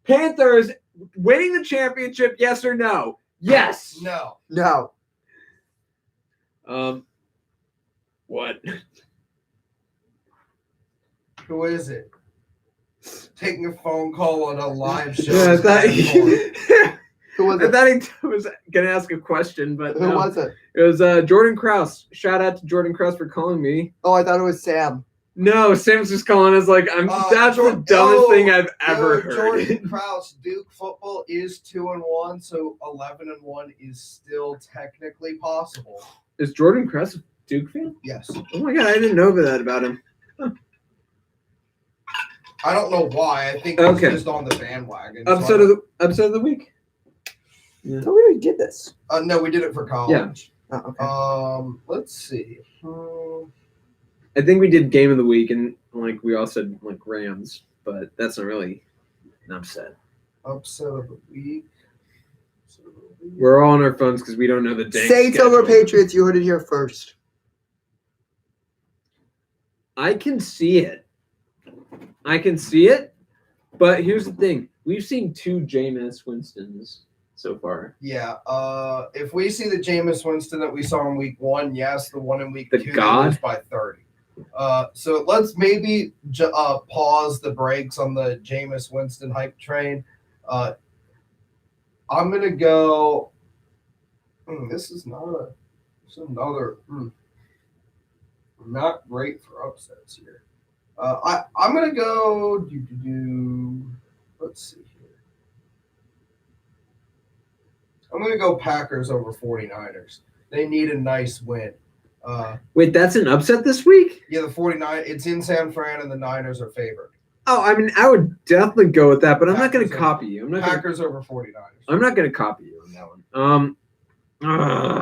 Panthers winning the championship, yes or no? Yes. No. What? Who is it? Taking a phone call on a live show. Yeah, Who was I it? thought he was gonna ask a question, but Who no. was it? It was Jordan Krause. Shout out to Jordan Krause for calling me. Oh, I thought it was Sam. No, Sam's just calling us like that's the dumbest thing I've ever heard. Jordan Krause, Duke football is 2-1, so 11-1 is still technically possible. Is Jordan Krause a Duke fan? Yes. Oh my god, I didn't know that about him. I don't know why. I think he's just on the bandwagon. Episode of the week. Yeah. So we already did this. No, we did it for college. Yeah. Oh, okay. Let's see. I think we did game of the week, and like we all said like Rams, but that's not really an upset. Upset of the week. We're all on our phones because we don't know the dang Saints schedule. over Patriots. You heard it here first. I can see it. But here's the thing: we've seen 2 Jameis Winstons so far. Yeah. If we see the Jameis Winston that we saw in week 1, yes. The one in week 2 God by 30. So let's maybe pause the brakes on the Jameis Winston hype train. I'm gonna go. This is another not great for upsets here. I'm gonna go. Let's see here. I'm gonna go Packers over 49ers. They need a nice win. Wait, that's an upset this week? Yeah, the 49. It's in San Fran, and the Niners are favored. Oh, I mean, I would definitely go with that, but I'm not going to copy you. Packers over 49ers. I'm not going to copy you on that one.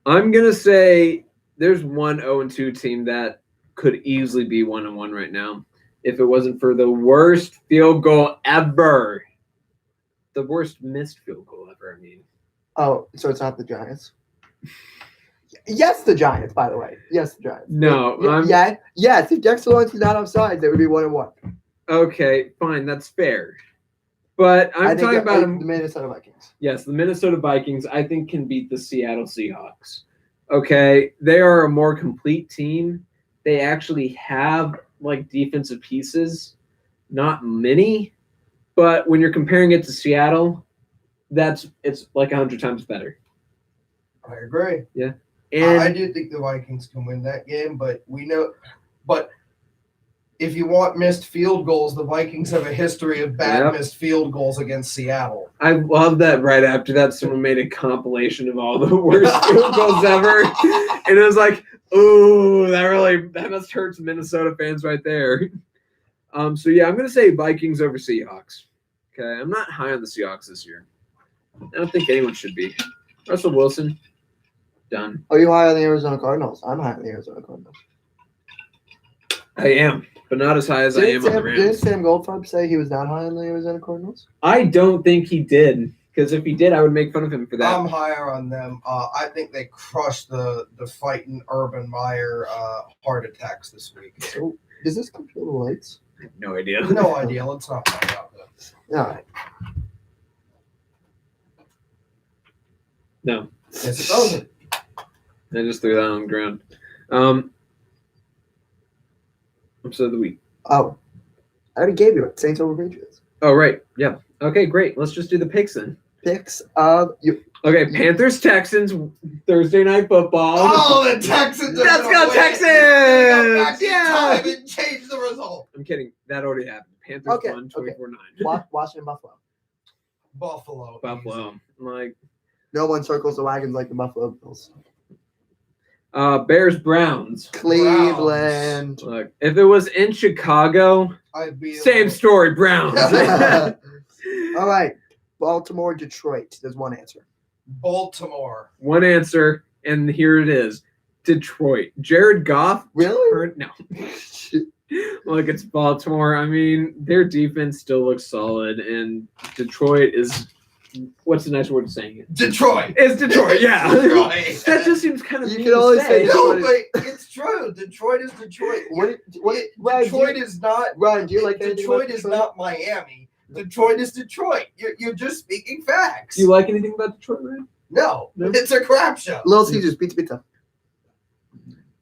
I'm going to say there's one 0-2 team that could easily be 1-1 right now if it wasn't for the worst field goal ever. The worst missed field goal ever, I mean. Oh, so it's not the Giants? Yes, the Giants, by the way. Yes, the Giants. No. Yes, if Dexter Lawrence is not offside, they would be 1-1. Okay, fine. That's fair. But I'm talking about the Minnesota Vikings. Yes, the Minnesota Vikings, I think, can beat the Seattle Seahawks. Okay, they are a more complete team. They actually have, like, defensive pieces. Not many. But when you're comparing it to Seattle, it's like 100 times better. I agree. Yeah. And I do think the Vikings can win that game, but if you want missed field goals, the Vikings have a history of bad missed field goals against Seattle. I love that right after that someone made a compilation of all the worst field goals ever. And it was like, ooh, that must hurt some Minnesota fans right there. So yeah, I'm gonna say Vikings over Seahawks. Okay. I'm not high on the Seahawks this year. I don't think anyone should be. Russell Wilson. Done. Are you high on the Arizona Cardinals? I'm high on the Arizona Cardinals. I am, but not as high as I am on the Rams. Didn't Sam Goldfarb say he was not high on the Arizona Cardinals? I don't think he did, because if he did, I would make fun of him for that. I'm higher on them. I think they crushed the fighting Urban Meyer heart attacks this week. So, does this control the lights? I have no idea. No idea. Let's not find out though. All right. No. Yes, it doesn't. I just threw that on the ground. Episode of the week. Oh, I already gave you it. Saints over Patriots. Oh, right. Yeah. Okay, great. Let's just do the picks then. Picks of you. Okay, Panthers, Texans, Thursday Night Football. Oh, the Texans! Let's go, Texans! Go back in Yeah. time and change the result. I'm kidding. That already happened. Panthers won 24-9. Washington, Buffalo. Buffalo. Like, No one circles the wagons like the Buffalo Bills. Bears, Browns. Cleveland. Look, if it was in Chicago, I'd be same story, Browns. All right. Baltimore, Detroit. There's one answer. Baltimore. One answer, and here it is. Detroit. Jared Goff. Really? No. Look, it's Baltimore. I mean, their defense still looks solid, and Detroit is – what's the nice word of saying it? Detroit. It's Detroit, yeah. Detroit. That just seems kind of You mean can always to say. say No, but it's true. Detroit is Detroit. Detroit is not. Ryan, do you like anything Detroit about is not Miami. Detroit is Detroit. You're just speaking facts. Do you like anything about Detroit, Ryan? No, No? it's a crap show. Little Caesars, pizza.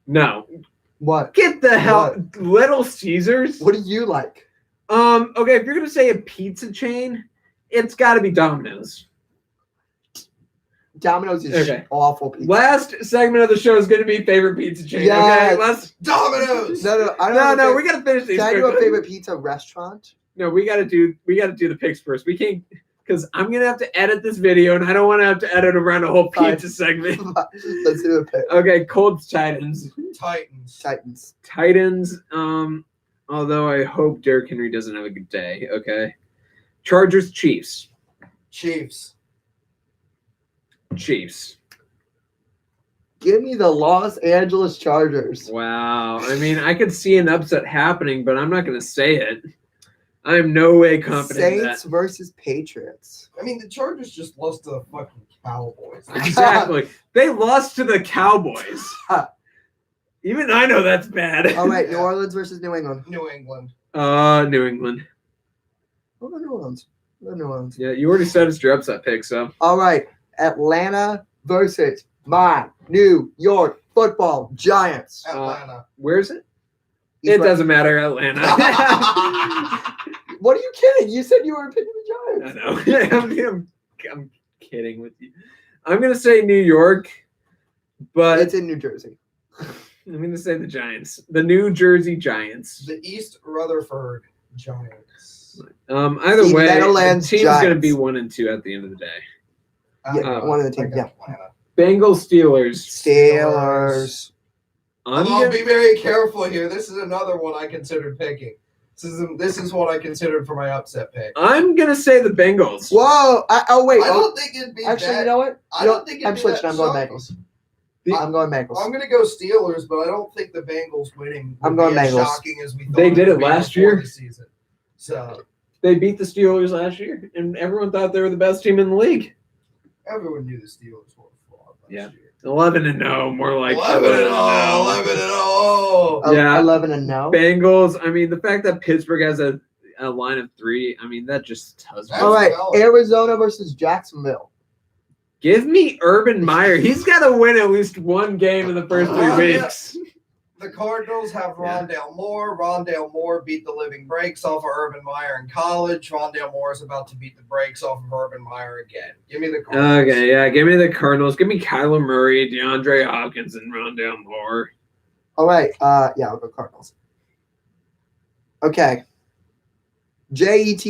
No. What? Get the hell – Little Caesars? What do you like? Okay, if you're going to say a pizza chain, it's got to be Domino's. Domino's is Okay. awful pizza. Last segment of the show is going to be favorite pizza chain. Yes. Okay, let's. Domino's. No, I don't have a No, favorite- we got to finish these. Can I do a quickly. favorite pizza restaurant? No, we got to do the picks first. We can't because I'm gonna have to edit this video, and I don't want to have to edit around a whole Fine. pizza segment. Let's do a pick. Okay, Colts Titans. Titans. Titans. Although I hope Derrick Henry doesn't have a good day. Okay. Chargers Chiefs. Chiefs. Give me the Los Angeles Chargers. Wow. I mean, I could see an upset happening, but I'm not going to say it. I am no way confident in Saints that. versus Patriots. I mean, the Chargers just lost to the fucking Cowboys. Exactly. They lost to the Cowboys. Even I know that's bad. All right, New Orleans versus New England. New England. New England. What about New Orleans? New Orleans. Yeah, you already said it's your upset pick, so. All right, Atlanta versus my New York Football Giants. Atlanta. Where is it? He's It right. doesn't matter, Atlanta. What are you kidding? You said you were picking the I Giants. know. I'm kidding with you. I'm going to say New York, but It's in New Jersey. I'm going to say the Giants. The New Jersey Giants. The East Rutherford Giants. Either The way, the Meadowlands team's going to Giants. be 1 and 2 at the end of the day. Yeah, one of the teams. I Yeah. got Atlanta. Bengals Steelers. Steelers. I'm I'll gonna- be very careful here. This is another one I considered picking. This is what I considered for my upset pick. I'm going to say the Bengals. Whoa! Wait. I don't think it'd be Actually, that. you know what? I don't think it'd I'm be switching. that I'm going shocking. Bengals. The- I'm going Bengals. I'm gonna go Steelers, but I don't think the Bengals winning would I'm going be as Bengals. shocking as we thought. They did would it be last before year. the season. So They beat the Steelers last year, and everyone thought they were the best team in the league. everyone knew the Steelers were a fraud last Yeah. year. 11-0, more like 11-0. 11-0. Yeah. 11 and no. Bengals. I mean, the fact that Pittsburgh has a line of 3, I mean, that just tells me. That's All right, valid. Arizona versus Jacksonville. Give me Urban Meyer. He's got to win at least one game in the first 3 Oh, yeah. weeks. The Cardinals have Yeah. Rondale Moore. Rondale Moore beat the living breaks off of Urban Meyer in college. Rondale Moore is about to beat the breaks off of Urban Meyer again. Give me the Cardinals. Okay, yeah, give me the Cardinals. Give me Kyler Murray, DeAndre Hopkins, and Rondale Moore. All right. Yeah, I'll go Cardinals. Okay. Jets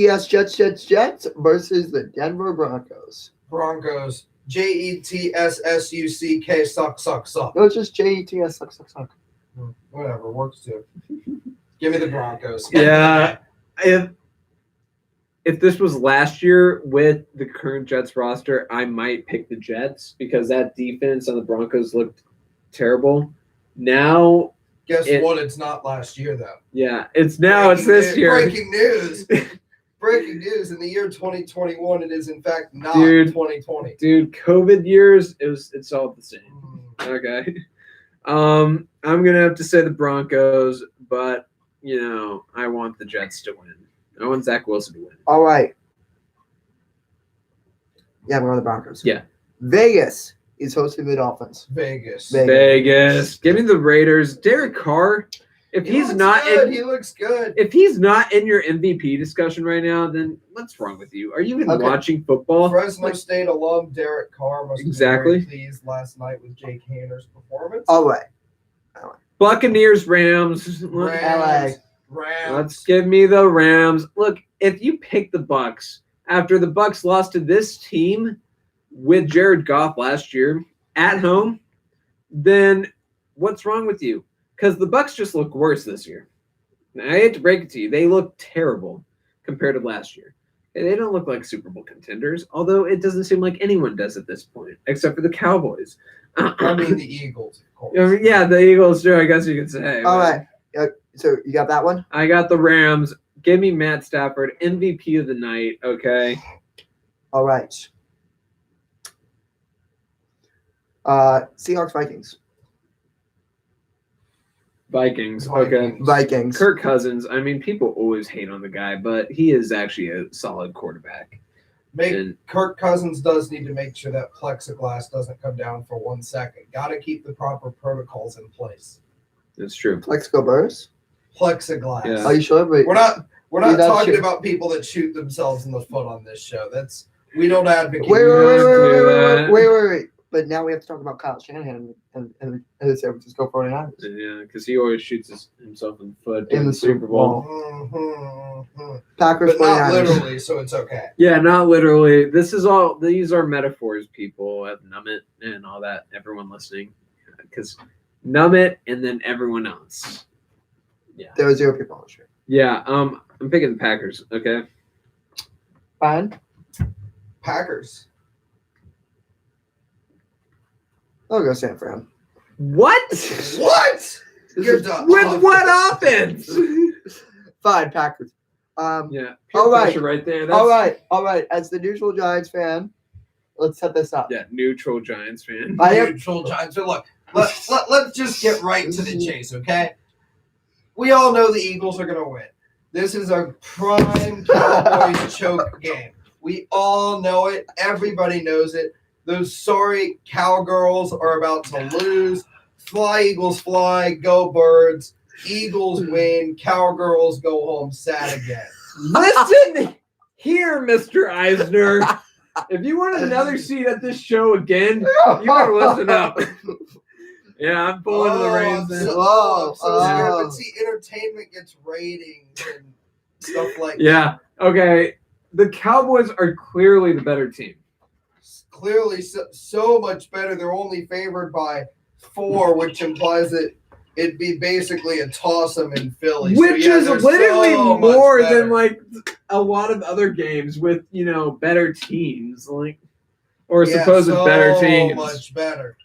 versus the Denver Broncos. Broncos. JETSSUCK suck. No, it's just Jets. Suck. Whatever, works too. Give me the Broncos. Yeah. If this was last year with the current Jets roster, I might pick the Jets because that defense on the Broncos looked terrible. Now, Guess what? It's not last year though. yeah, it's this year. Breaking news. Breaking news. In the year 2021, it is in fact not Dude. 2020. Dude, COVID years, it's all the same. Mm. Okay. I'm gonna have to say the Broncos, but I want the Jets to win. I want Zach Wilson to win. All right. Yeah, we're on the Broncos. Yeah. Vegas is hosting the Dolphins. Vegas. Vegas. Give me the Raiders. Derek Carr. If He he's looks not good. in, He looks good. if he's not in your MVP discussion right now, then what's wrong with you? Are you even Okay. watching football? Fresno State alum Derek Carr must Exactly. have been very pleased last night with Jake Hanner's performance. All right. Buccaneers, Rams. Rams. Let's give me the Rams. Look, if you pick the Bucks after the Bucks lost to this team with Jared Goff last year at home, then what's wrong with you? Because the Bucks just look worse this year. Now, I hate to break it to you, they look terrible compared to last year. They don't look like Super Bowl contenders, although it doesn't seem like anyone does at this point, except for the Cowboys. I mean the Eagles, of course. Yeah, the Eagles too, I guess you could say. All but right. So you got that one? I got the Rams. Give me Matt Stafford, MVP of the night, okay? All right. Seahawks, Vikings. Vikings, okay. Vikings. Kirk Cousins, I mean, people always hate on the guy, but he is actually a solid quarterback. And Kirk Cousins does need to make sure that plexiglass doesn't come down for 1 second. Got to keep the proper protocols in place. it's true. Let's go Bears. Plexiglass. Yeah. Are you sure? Wait. We're We're not That's talking true. about people that shoot themselves in the foot on this show. We don't advocate. Wait. But now we have to talk about Kyle Shanahan and the San Francisco 49ers. Yeah, because he always shoots himself in the foot In the Super Bowl. Packers But not 49ers. literally, so it's okay. Yeah, not literally. These are metaphors, people. Have Nummit and all that. Everyone listening, because Nummit and then everyone else. Yeah. There were 0 people on the stream. Yeah. I'm picking the Packers. Okay. Fine. Packers. I'll go San Fran. What? What? You're done. With what offense? Fine, Packers. Yeah. All right. Pressure right there. All right. As the neutral Giants fan, let's set this up. Yeah, neutral Giants fan. I am Neutral Giants. But look, let's just get right to the chase, okay? We all know the Eagles are going to win. This is a prime Cowboys choke game. We all know it. Everybody knows it. Those sorry Cowgirls are about to lose. Fly, Eagles, fly. Go, Birds. Eagles win. Cowgirls go home sad again. Listen here, Mr. Eisner. If you want another seat at this show again, you better listen up. Yeah, I'm pulling the reins in. I'm so scared. But see, entertainment gets ratings and stuff like that. Yeah. Okay. The Cowboys are clearly the better team. Clearly, so much better. They're only favored by 4, which implies that it'd be basically a toss-em in Philly. Which so, yeah, is they're literally so more much better. than like a lot of other games with, better teams. Or supposed better teams. So much better.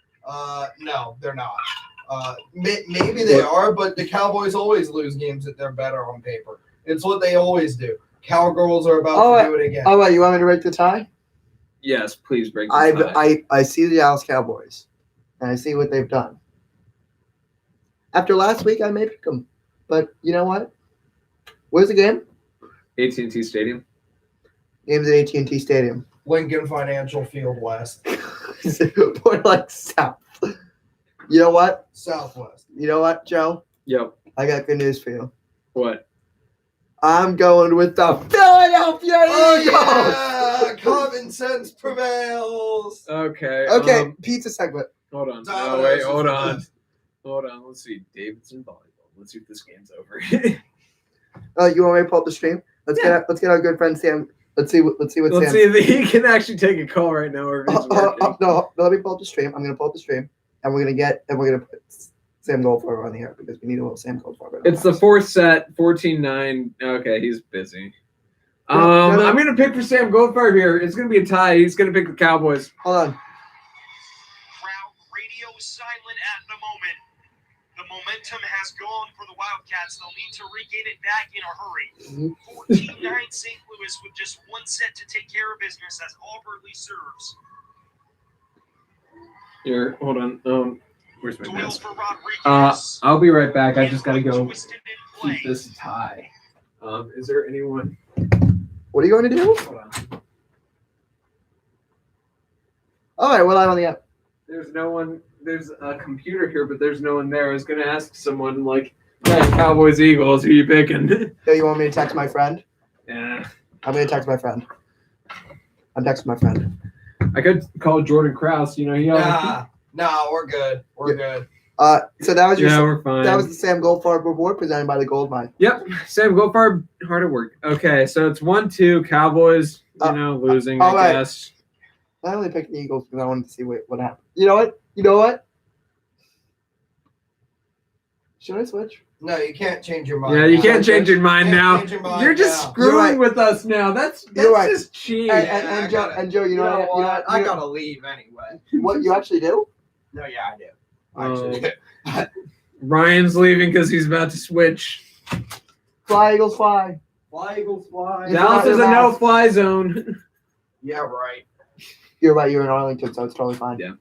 No, they're not. Maybe they are, but the Cowboys always lose games that they're better on paper. It's what they always do. Cowgirls are about to do it again. All right, you want me to break the tie? Yes, please break the tie. I see the Dallas Cowboys, and I see what they've done. After last week, I may pick them. But you know what? Where's the game? AT&T Stadium. Game's at AT&T Stadium. Lincoln Financial Field West. Or like South. You know what? Southwest. You know what, Joe? Yep. I got good news for you. What? I'm going with the Philadelphia Eagles. Yeah! Common sense prevails. Okay. Okay, pizza segment. Hold on. Domino's No, wait, is hold the on. best. Hold on. Let's see. Davidson volleyball. Let's see if this game's over. You want me to pull up the stream? Let's get our good friend Sam. Let's see what Let's Sam. see if he can actually take a call right now or if it's working. No, let me pull up the stream. I'm gonna pull up the stream, and we're gonna put Sam Goldfarb on the air because we need a little Sam Goldfarb. It's the 4th set, 14-9. Okay, he's busy. No. I'm gonna pick for Sam Goldfarb here. It's gonna be a tie. He's gonna pick the Cowboys. Hold on. Crowd radio silent at the moment. The momentum has gone for the Wildcats. They'll need to regain it back in a hurry. 14-9 St. Louis with just 1 set to take care of business as Auberly serves. Here, hold on. Where's my Doyle mask? for Rodriguez. I'll be right back. I just gotta go Twisted in play. keep this tie. Is there anyone? What are you going to do? Hold on. All right, we're live on the app. There's no one. There's a computer here, but there's no one there. I was gonna ask someone like, "Hey, Cowboys, Eagles, who you picking?" So you want me to text my friend? Yeah. I'm gonna text my friend. I'm texting my friend. I could call Jordan Krause. He Nah, we're good. We're good. So that was we're fine. that was the Sam Goldfarb Reward presented by the Gold Mine. Yep, Sam Goldfarb, hard at work. Okay, so it's 1-2 Cowboys. Losing. all I right. guess. I only picked the Eagles because I wanted to see what happened. You know what? Should I switch? No, you can't change your mind. Yeah, you now. can't change your mind Can't now. change your mind You're just now. screwing You're right. with us now. That's You're right. just cheap. And Joe, you know what? I gotta leave anyway. What you actually do? No, yeah, I do. Actually, Ryan's leaving because he's about to switch. Fly Eagles fly. fly Eagles fly. Yeah. Dallas is a no-fly zone. Yeah, right. You're right. You're in Arlington, so it's totally fine. Yeah.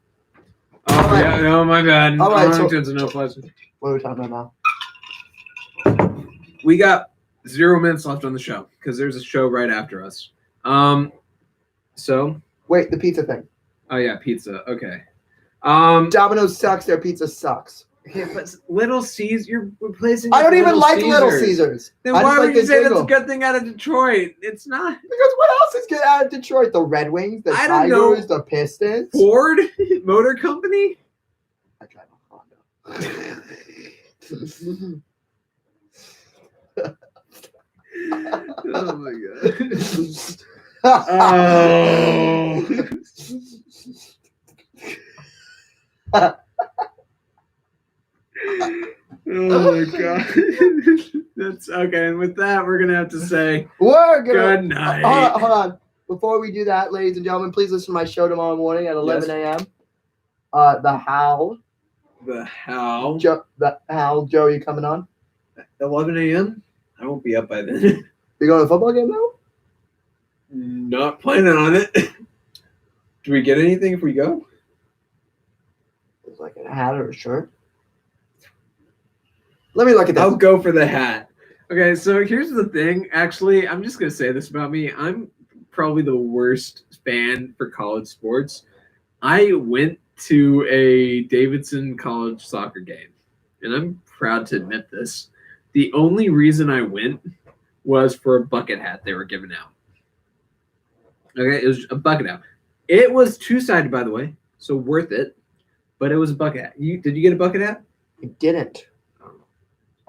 Oh my bad. All right, so- Arlington's a no-fly zone. What are we talking about now? We got 0 minutes left on the show because there's a show right after us. So, Wait, the pizza thing. oh yeah, pizza. Okay. Domino's sucks. Their pizza sucks. Okay, but Little Caesars, you're replacing. I don't with even Little like Little Caesars. Caesars. Then I why just would like you the say that's a jingle. good thing out of Detroit? It's not. Because what else is good out of Detroit? The Red Wings, the I don't know. Tigers, the Pistons. Ford Motor Company. I drive a Honda. Oh my god. Oh. Oh my god. That's okay. And with that, we're gonna have to say We're gonna. good night. Hold on. Before we do that, ladies and gentlemen, please listen to my show tomorrow morning at 11 a.m. The Howl. The hell? Joe, Joe, are you coming on? 11 a.m. I won't be up by then. You going to the football game now? Not planning on it. Do we get anything if we go? It's like a hat or a shirt. Let me look at that. I'll go for the hat. Okay, so here's the thing. Actually, I'm just gonna say this about me. I'm probably the worst fan for college sports. I went to a Davidson college soccer game, and I'm proud to admit this. The only reason I went was for a bucket hat they were giving out. Okay, it was a bucket hat. It was two-sided, by the way, so worth it. But it was a bucket hat. Did you get a bucket hat? I didn't.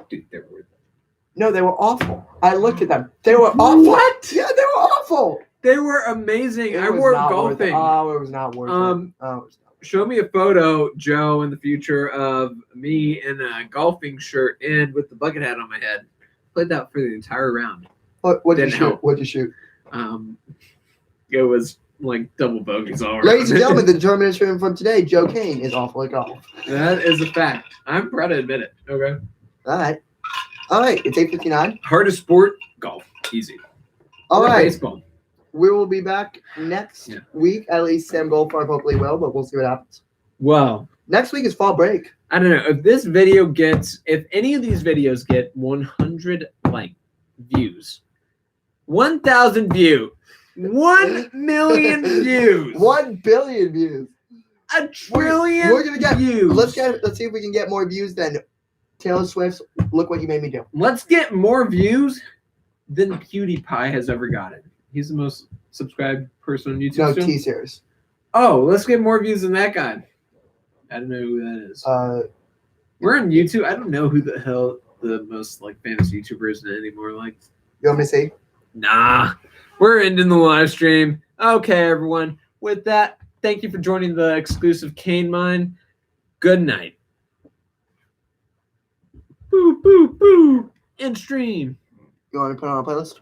Dude, they were worth it. No, they were awful. I looked at them. They were awful. What? Yeah, they were awful. They were amazing. It I was wore not worth it. golfing. Oh, it was not worth it. Oh, it was not worth it. Show me a photo, Joe, in the future of me in a golfing shirt and with the bucket hat on my head. Played that for the entire round. What did you Didn't shoot? help. What did you shoot? It was like double bogeys all around. Ladies and gentlemen, the determination from today, Joe Kane is awful at golf. That is a fact. I'm proud to admit it. Okay. All right. All right. It's 8:59. Hardest sport, golf. Easy. All Or right. Baseball. We will be back next week. At least Sam Goldfarb hopefully will, but we'll see what happens. Well, Next week is fall break. I don't know if any of these videos get 100 views, 1,000 views, 1 million views, 1 billion views. a trillion We're gonna get views. Let's see if we can get more views than Taylor Swift's "Look What You Made Me Do." Let's get more views than PewDiePie has ever gotten. He's the most subscribed person on YouTube. No, still. T-Series. Oh, let's get more views than that guy. I don't know who that is. We're on YouTube. I don't know who the hell the most famous YouTuber is anymore. You want me to see? Nah. We're ending the live stream. Okay, everyone. With that, thank you for joining the exclusive Kane Mine. Good night. Boo, boo, boo. End stream. You want to put it on a playlist?